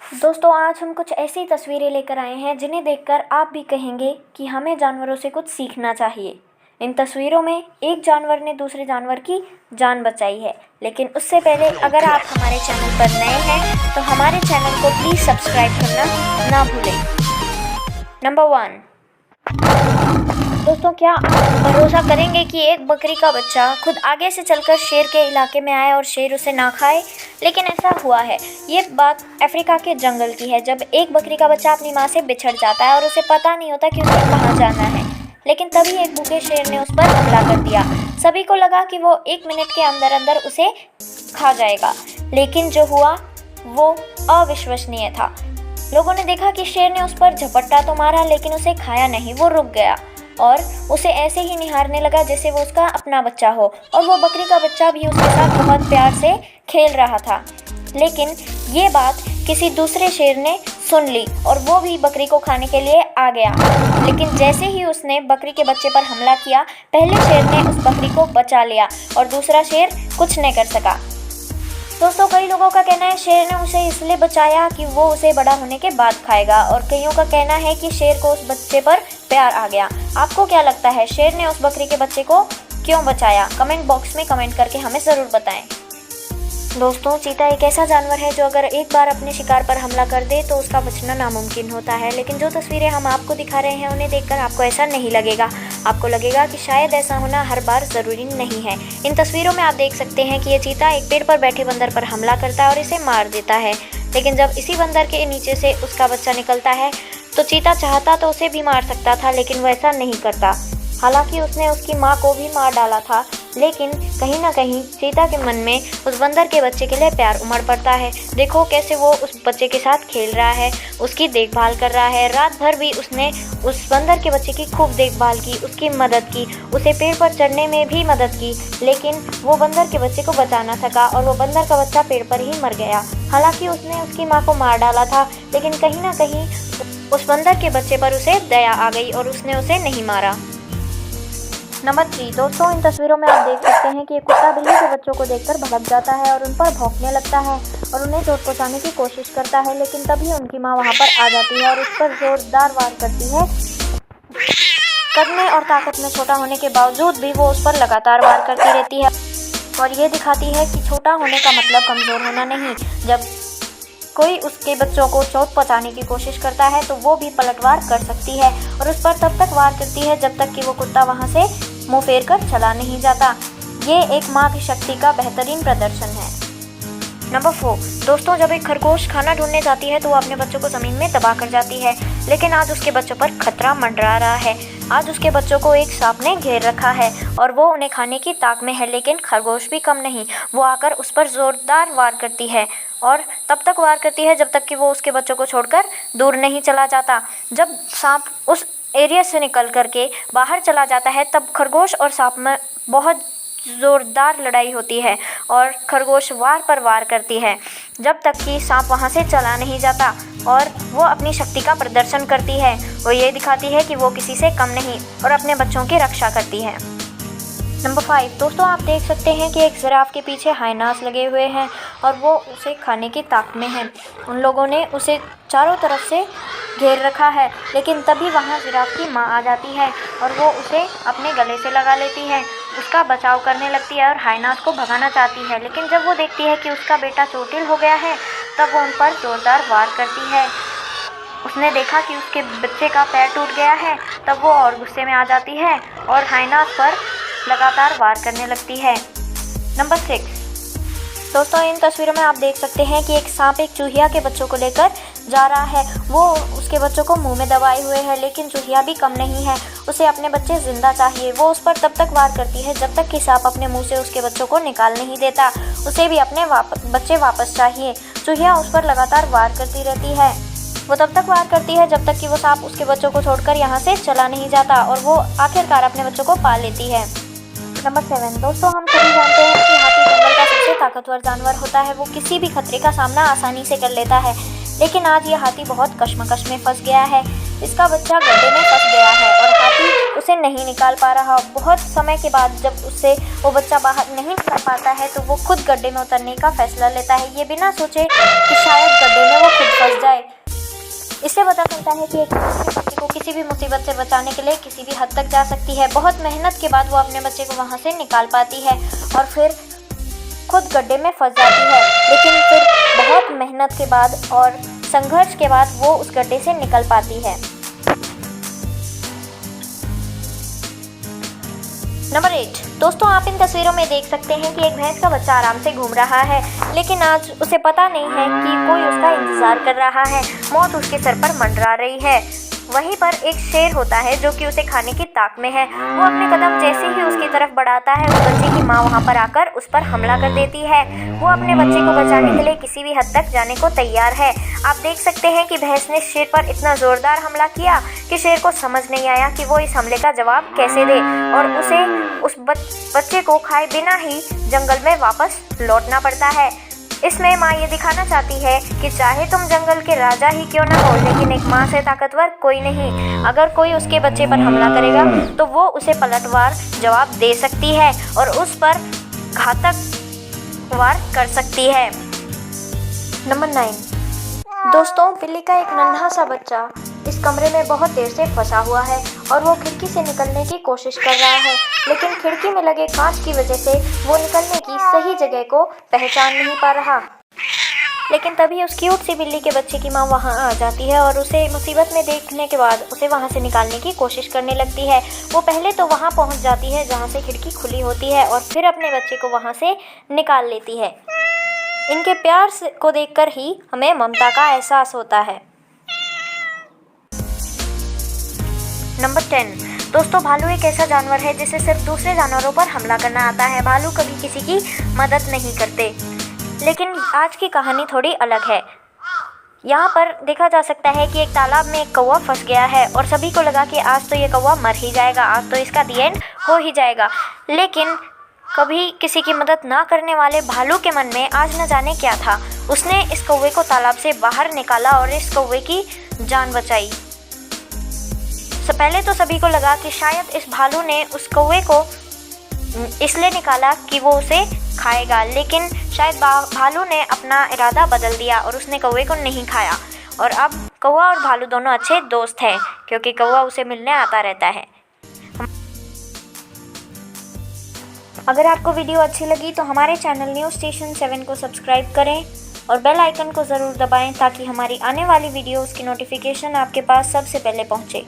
दोस्तों आज हम कुछ ऐसी तस्वीरें लेकर आए हैं जिन्हें देखकर आप भी कहेंगे कि हमें जानवरों से कुछ सीखना चाहिए। इन तस्वीरों में एक जानवर ने दूसरे जानवर की जान बचाई है, लेकिन उससे पहले अगर आप हमारे चैनल पर नए हैं तो हमारे चैनल को प्लीज़ सब्सक्राइब करना ना भूलें। नंबर 1। दोस्तों क्या आप भरोसा करेंगे कि एक बकरी का बच्चा खुद आगे से चलकर शेर के इलाके में आए और शेर उसे ना खाए? लेकिन ऐसा हुआ है। ये बात अफ्रीका के जंगल की है, जब एक बकरी का बच्चा अपनी माँ से बिछड़ जाता है और उसे पता नहीं होता कि उसे कहाँ जाना है। लेकिन तभी एक भूखे शेर ने उस पर हमला कर दिया। सभी को लगा कि वो 1 मिनट के अंदर अंदर उसे खा जाएगा, लेकिन जो हुआ वो अविश्वसनीय था। लोगों ने देखा कि शेर ने उस पर झपट्टा तो मारा, लेकिन उसे खाया नहीं। वो रुक गया और उसे ऐसे ही निहारने लगा जैसे वो उसका अपना बच्चा हो, और वो बकरी का बच्चा भी उसके साथ बहुत प्यार से खेल रहा था। लेकिन ये बात किसी दूसरे शेर ने सुन ली और वो भी बकरी को खाने के लिए आ गया। लेकिन जैसे ही उसने बकरी के बच्चे पर हमला किया, पहले शेर ने उस बकरी को बचा लिया और दूसरा शेर कुछ नहीं कर सका। दोस्तों कई लोगों का कहना है शेर ने उसे इसलिए बचाया कि वो उसे बड़ा होने के बाद खाएगा, और कईयों का कहना है कि शेर को उस बच्चे पर प्यार आ गया। आपको क्या लगता है, शेर ने उस बकरी के बच्चे को क्यों बचाया? कमेंट बॉक्स में कमेंट करके हमें ज़रूर बताएं। दोस्तों चीता एक ऐसा जानवर है जो अगर एक बार अपने शिकार पर हमला कर दे तो उसका बचना नामुमकिन होता है। लेकिन जो तस्वीरें हम आपको दिखा रहे हैं उन्हें देखकर आपको ऐसा नहीं लगेगा। आपको लगेगा कि शायद ऐसा होना हर बार ज़रूरी नहीं है। इन तस्वीरों में आप देख सकते हैं कि ये चीता एक पेड़ पर बैठे बंदर पर हमला करता है और इसे मार देता है। लेकिन जब इसी बंदर के नीचे से उसका बच्चा निकलता है तो चीता चाहता तो उसे भी मार सकता था, लेकिन वो ऐसा नहीं करता। हालांकि उसने उसकी माँ को भी मार डाला था, लेकिन कहीं ना कहीं चीता के मन में उस बंदर के बच्चे के लिए प्यार उमड़ पड़ता है। देखो कैसे वो उस बच्चे के साथ खेल रहा है, उसकी देखभाल कर रहा है। रात भर भी उसने उस बंदर के बच्चे की खूब देखभाल की, उसकी मदद की, उसे पेड़ पर चढ़ने में भी मदद की। लेकिन वो बंदर के बच्चे को बचा ना सका और वो बंदर का बच्चा पेड़ पर ही मर गया। हालांकि उसने उसकी माँ को मार डाला था, लेकिन कहीं ना कहीं उस बंदर के बच्चे पर उसे दया आ गई और उसने उसे नहीं मारा। नंबर 3। दोस्तों इन तस्वीरों में आप देख सकते हैं कि एक कुत्ता बिल्ली के बच्चों को देखकर भड़क जाता है और उन पर भौंकने लगता है और उन्हें चोट पहुंचाने की कोशिश करता है। लेकिन तभी उनकी माँ वहां पर आ जाती है और उस पर जोरदार वार करती है। कद में और ताकत में छोटा होने के बावजूद भी वो उस पर लगातार वार करती रहती है और ये दिखाती है कि छोटा होने का मतलब कमज़ोर होना नहीं। जब कोई उसके बच्चों को चोट पहुंचाने की कोशिश करता है तो वो भी पलटवार कर सकती है और उस पर तब तक वार करती है जब तक कि वो कुत्ता वहां से मुंह फेर कर चला नहीं जाता। ये एक माँ की शक्ति का बेहतरीन प्रदर्शन है। नंबर 4। दोस्तों जब एक खरगोश खाना ढूंढने जाती है तो वो अपने बच्चों को ज़मीन में दबा कर जाती है, लेकिन आज उसके बच्चों पर खतरा मंडरा रहा है। आज उसके बच्चों को एक सांप ने घेर रखा है और वो उन्हें खाने की ताक में है। लेकिन खरगोश भी कम नहीं, वो आकर उस पर ज़ोरदार वार करती है और तब तक वार करती है जब तक कि वो उसके बच्चों को छोड़कर दूर नहीं चला जाता। जब सांप उस एरिया से निकल करके बाहर चला जाता है तब खरगोश और सांप में बहुत ज़ोरदार लड़ाई होती है और खरगोश वार पर वार करती है जब तक कि सांप वहाँ से चला नहीं जाता और वो अपनी शक्ति का प्रदर्शन करती है। वो ये दिखाती है कि वो किसी से कम नहीं और अपने बच्चों की रक्षा करती है। नंबर 5। दोस्तों आप देख सकते हैं कि एक जिराफ के पीछे हाइनास लगे हुए हैं और वो उसे खाने की ताक में है। उन लोगों ने उसे चारों तरफ से घेर रखा है, लेकिन तभी वहाँ जिराफ की माँ आ जाती है और वो उसे अपने गले से लगा लेती है, उसका बचाव करने लगती है और हाइनास को भगाना चाहती है। लेकिन जब वो देखती है कि उसका बेटा चोटिल हो गया है तब वो उन पर जोरदार वार करती है। उसने देखा कि उसके बच्चे का पैर टूट गया है तब वो और गुस्से में आ जाती है और हाइनास पर लगातार वार करने लगती है। नंबर 6। दोस्तों इन तस्वीरों में आप देख सकते हैं कि एक सांप एक चूहिया के बच्चों को लेकर जा रहा है। वो उसके बच्चों को मुंह में दबाए हुए है, लेकिन चूहिया भी कम नहीं है, उसे अपने बच्चे जिंदा चाहिए। वो उस पर तब तक वार करती है जब तक कि सांप अपने मुंह से उसके बच्चों को निकाल नहीं देता। उसे भी अपने बच्चे वापस चाहिए। चूहिया उस पर लगातार वार करती रहती है। वो तब तक वार करती है जब तक कि वो सांप उसके बच्चों को छोड़कर यहाँ से चला नहीं जाता और वो आखिरकार अपने बच्चों को पा लेती है। नंबर 7। दोस्तों हम सभी जानते हैं कि हाथी जंगल का सबसे ताकतवर जानवर होता है। वो किसी भी खतरे का सामना आसानी से कर लेता है, लेकिन आज ये हाथी बहुत कश्मकश में फंस गया है। इसका बच्चा गड्ढे में फंस गया है और हाथी उसे नहीं निकाल पा रहा। बहुत समय के बाद जब उससे वो बच्चा बाहर नहीं निकल पाता है तो वो खुद गड्ढे में उतरने का फैसला लेता है, ये बिना सोचे कि शायद गड्ढे में वो खुद फंस होता है कि एक बच्चे को किसी भी मुसीबत से बचाने के लिए किसी भी हद तक जा सकती है। बहुत मेहनत के बाद वो अपने बच्चे को वहाँ से निकाल पाती है और फिर खुद गड्ढे में फंस जाती है, लेकिन फिर बहुत मेहनत के बाद और संघर्ष के बाद वो उस गड्ढे से निकल पाती है। नंबर 8 दोस्तों, आप इन तस्वीरों में देख सकते हैं कि एक भैंस का बच्चा आराम से घूम रहा है, लेकिन आज उसे पता नहीं है कि कोई उसका इंतजार कर रहा है। मौत उसके सर पर मंडरा रही है। वहीं पर एक शेर होता है जो कि उसे खाने की ताक में है। वो अपने कदम जैसे ही उसकी तरफ बढ़ाता है, उस बच्चे की माँ वहाँ पर आकर उस पर हमला कर देती है। वो अपने बच्चे को बचाने के लिए किसी भी हद तक जाने को तैयार है। आप देख सकते हैं कि भैंस ने शेर पर इतना जोरदार हमला किया कि शेर को समझ नहीं आया कि वो इस हमले का जवाब कैसे दे और उसे उस बच्चे को खाए बिना ही जंगल में वापस लौटना पड़ता है। इसमें माँ ये दिखाना चाहती है कि चाहे तुम जंगल के राजा ही क्यों ना हो, लेकिन एक माँ से ताकतवर कोई नहीं। अगर कोई उसके बच्चे पर हमला करेगा तो वो उसे पलटवार जवाब दे सकती है और उस पर घातक वार कर सकती है। नंबर 9 दोस्तों, बिल्ली का एक नन्हा सा बच्चा इस कमरे में बहुत देर से फंसा हुआ है और वो खिड़की से निकलने की कोशिश कर रहा है, लेकिन खिड़की में लगे कांच की वजह से वो निकलने की सही जगह को पहचान नहीं पा रहा। लेकिन तभी उस क्यूट सी बिल्ली के बच्चे की माँ वहाँ आ जाती है और उसे मुसीबत में देखने के बाद उसे वहाँ से निकालने की कोशिश करने लगती है। वो पहले तो वहाँ पहुँच जाती है जहाँ से खिड़की खुली होती है और फिर अपने बच्चे को वहाँ से निकाल लेती है। इनके प्यार को देखकर ही हमें ममता का एहसास होता है। नंबर 10 दोस्तों, भालू एक ऐसा जानवर है जिसे सिर्फ दूसरे जानवरों पर हमला करना आता है। भालू कभी किसी की मदद नहीं करते, लेकिन आज की कहानी थोड़ी अलग है। यहाँ पर देखा जा सकता है कि एक तालाब में एक कौवा फंस गया है और सभी को लगा कि आज तो ये कौवा मर ही जाएगा, आज तो इसका दी एंड हो ही जाएगा। लेकिन कभी किसी की मदद ना करने वाले भालू के मन में आज न जाने क्या था। उसने इस कौवे को तालाब से बाहर निकाला और इस कौवे की जान बचाई। पहले तो सभी को लगा कि शायद इस भालू ने उस कौवे को इसलिए निकाला कि वो उसे खाएगा, लेकिन शायद भालू ने अपना इरादा बदल दिया और उसने कौवे को नहीं खाया। और अब कौवा और भालू दोनों अच्छे दोस्त हैं क्योंकि कौवा उसे मिलने आता रहता है। अगर आपको वीडियो अच्छी लगी तो हमारे चैनल न्यूज़ स्टेशन 7 को सब्सक्राइब करें और बेल आइकन को ज़रूर दबाएं ताकि हमारी आने वाली वीडियोज़ की नोटिफिकेशन आपके पास सबसे पहले पहुंचे।